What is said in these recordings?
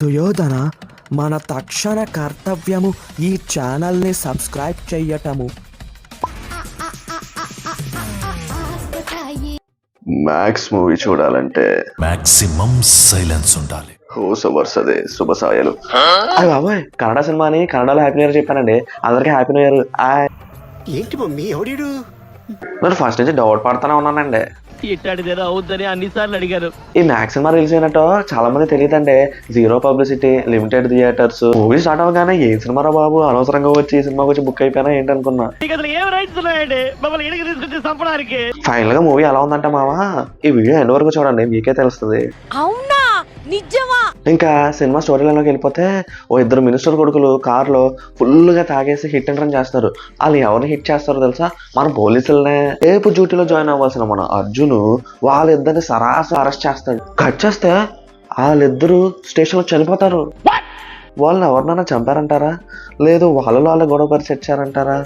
దుయోధన, మన తక్షణ కర్తవ్యము ఈ ఛానల్ని సబ్స్క్రైబ్ చెయ్యటము. మ్యాక్స్ మూవీ చూడాలంటే మాక్సిమం సైలెన్స్ ఉండాలి. వరుసదే శుభసాయలు. అది బాబాయ్, కన్నడ సినిమాని కన్నడలో హ్యాపీ న్యూ ఇయర్ చెప్పానండి. అందరికీ హ్యాపీ న్యూ ఇయర్. ఏంటి మమ్మీ ఎవడీడు? నేను ఫస్ట్ నుంచి డౌట్ పడుతూనే ఉన్నానండి. ఇట్టాడిదేదో అవుద్దని అన్నిసార్లు అడిగారు. ఈ మ్యాక్స్ సినిమా రిలీజ్ అయినట్టు చాలా మంది తెలియదండి. Zero publicity, limited theatres. Movie start అవగానే ఏ సినిమారా బాబు, అనవసరంగా వచ్చి ఈ సినిమాకి వచ్చి బుక్ అయిపోయినా ఏంటనుకున్నా. ఏం రైట్స్ ఉన్నాయండి మమ్మల్ని ఇంటికి తీసుకొచ్చి చంపడానికి? ఫైనల్ గా మూవీ ఎలా ఉందంటే మావా, ఈ వీడియో ఎండ్ వరకు చూడండి, మీకే తెలుస్తుంది. అవునా, నిజమా? ఇంకా సినిమా స్టోరీ లైన్లోకి వెళ్ళిపోతే, ఓ ఇద్దరు మినిస్టర్ కొడుకులు కార్లో ఫుల్ గా తాగేసి హిట్ అండ్ రన్ చేస్తారు. వాళ్ళు ఎవరిని హిట్ చేస్తారో తెలుసా? మన పోలీసులనే. రేపు డ్యూటీలో జాయిన్ అవ్వాల్సిన మన అర్జున్ వాళ్ళిద్దరిని సరాసరి అరెస్ట్ చేస్తాడు. కట్ చేస్తే వాళ్ళిద్దరు స్టేషన్ లో చనిపోతారు. వాళ్ళని ఎవరినైనా చంపారంటారా, లేదు వాళ్ళ గొడవ పరిచి వచ్చారంటారా?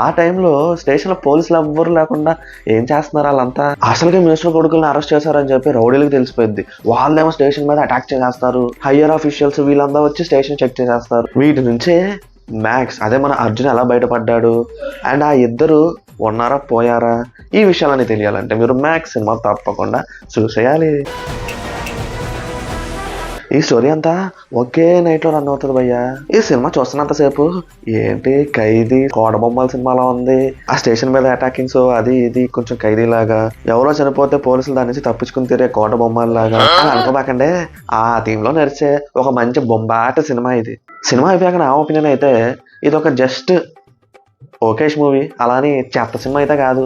ఆ టైంలో స్టేషన్ లో పోలీసులు ఎవ్వరు లేకుండా ఏం చేస్తున్నారు వాళ్ళంతా? అసలుగా మినిస్టర్ కొడుకుల్ని అరెస్ట్ చేశారని చెప్పి రౌడీలకు తెలిసిపోయింది. వాళ్ళేమో స్టేషన్ మీద అటాక్ చేస్తారు. హయ్యర్ ఆఫీషియల్స్ వీళ్ళంతా వచ్చి స్టేషన్ చెక్ చేసేస్తారు. వీటి నుంచే మ్యాక్స్, అదే మన అర్జున్ ఎలా బయటపడ్డాడు, అండ్ ఆ ఇద్దరు ఉన్నారా పోయారా, ఈ విషయాలన్నీ తెలియాలంటే మీరు మ్యాక్స్ సినిమా తప్పకుండా చూసేయాలి. ఈ స్టోరీ అంతా ఒకే నైట్ లో రన్ అవుతుంది భయ్యా. ఈ సినిమా చూస్తున్నంతసేపు ఏంటి ఖైదీ కోడబొమ్మల సినిమాలో ఉంది. ఆ స్టేషన్ మీద అటాకింగ్స్ అది ఇది కొంచెం ఖైదీ లాగా, ఎవరో చనిపోతే పోలీసులు దాని నుంచి తప్పించుకుని తీరే కోడబొమ్మల లాగా అని అనుకోబాకండి. ఆ థీమ్ లో నడిచే ఒక మంచి బొంబాట సినిమా ఇది. సినిమా అయిపోయాక నా ఒపీనియన్ అయితే ఇది ఒక జస్ట్ ఓకేష్ మూవీ, అలాని చెత్త సినిమా అయితే కాదు.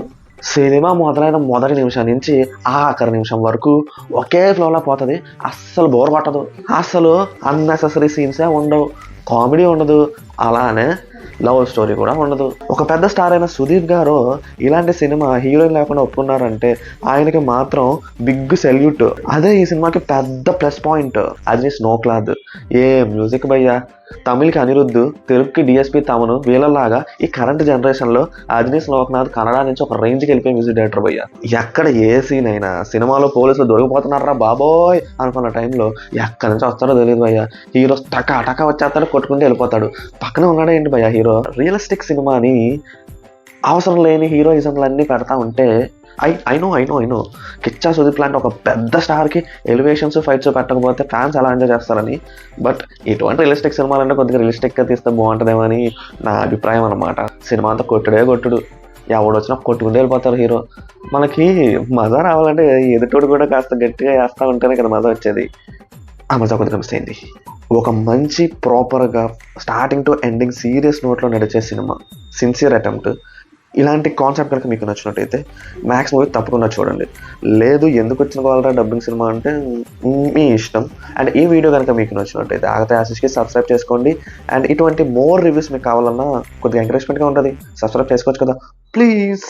సినిమా మొదలైన మొదటి నిమిషం నుంచి ఆఖరి నిమిషం వరకు ఒకే ఫ్లోలో పోతుంది. అస్సలు బోర్ పట్టదు. అస్సలు అన్నెసెసరీ సీన్సే ఉండవు, కామెడీ ఉండదు, అలానే లవ్ స్టోరీ కూడా ఉండదు. ఒక పెద్ద స్టార్ అయిన సుదీప్ గారు ఇలాంటి సినిమా హీరోయిన్ లేకుండా ఒప్పుకున్నారంటే ఆయనకి మాత్రం బిగ్ సెల్యూట్. అదే ఈ సినిమాకి పెద్ద ప్లస్ పాయింట్. అది స్నో క్లాత్. ఏ మ్యూజిక్ భయ్యా. తమిళ్కి అనిరుద్ధ్, తెలుగుకి డిఎస్పి తమను, వీళ్ళలాగా ఈ కరెంట్ జనరేషన్ లో అజనీష్ లోక్నాథ్ కన్నడ నుంచి ఒక రేంజ్కి వెళ్ళిపోయి మ్యూజిక్ డైరెక్టర్ భయ్యా. ఎక్కడ ఏ సీన్ అయినా సినిమాలో పోలీసులు దొరికిపోతున్నారా బాబోయ్ అనుకున్న టైంలో ఎక్కడి నుంచి వస్తాడో తెలియదు భయ్యా. హీరో టకా వచ్చేస్తాడు, కొట్టుకుంటూ వెళ్ళిపోతాడు. పక్కనే ఉన్నాడే ఏంటి భయ్యా హీరో. రియలిస్టిక్ సినిమాని అవసరం లేని హీరోయిజంలన్నీ పెడతా ఉంటే ఐ నో కిచ్చా సుదీప్ లాంటి ఒక పెద్ద స్టార్కి ఎలివేషన్స్ ఫైట్స్ పెట్టకపోతే ఫ్యాన్స్ అలా ఎంజాయ్ చేస్తారని. బట్ ఇటువంటి రియలిస్టిక్ సినిమాలంటే కొద్దిగా రియలిస్టిక్గా తీస్తే బాగుంటుందేమో అని నా అభిప్రాయం అనమాట. సినిమా అంతా కొట్టుడు, ఎవడు వచ్చినా కొట్టుకుంటూ వెళ్ళిపోతారు హీరో. మనకి మజా రావాలంటే ఎదుటోడు కూడా కాస్త గట్టిగా వేస్తూ ఉంటేనే కదా మజా వచ్చేది. ఆ మజా కొద్దిగా మిస్ అయింది. ఒక మంచి ప్రాపర్గా స్టార్టింగ్ టు ఎండింగ్ సీరియస్ నోట్లో నడిచే సినిమా, సిన్సియర్ అటెంప్ట్. ఇలాంటి కాన్సెప్ట్ కనుక మీకు నచ్చినట్టయితే మ్యాక్స్ మూవీ తప్పకుండా చూడండి. లేదు ఎందుకు వచ్చిన వాళ్ళ డబ్బింగ్ సినిమా అంటే మీ ఇష్టం. అండ్ ఈ వీడియో కనుక మీకు నచ్చినట్టయితే ఆగతే ఆశిష్కి సబ్స్క్రైబ్ చేసుకోండి. అండ్ ఇటువంటి మోర్ రివ్యూస్ మీకు కావాలన్నా కొద్దిగా ఎంకరేజ్మెంట్గా ఉంటుంది, సబ్స్క్రైబ్ చేసుకోవచ్చు కదా ప్లీజ్.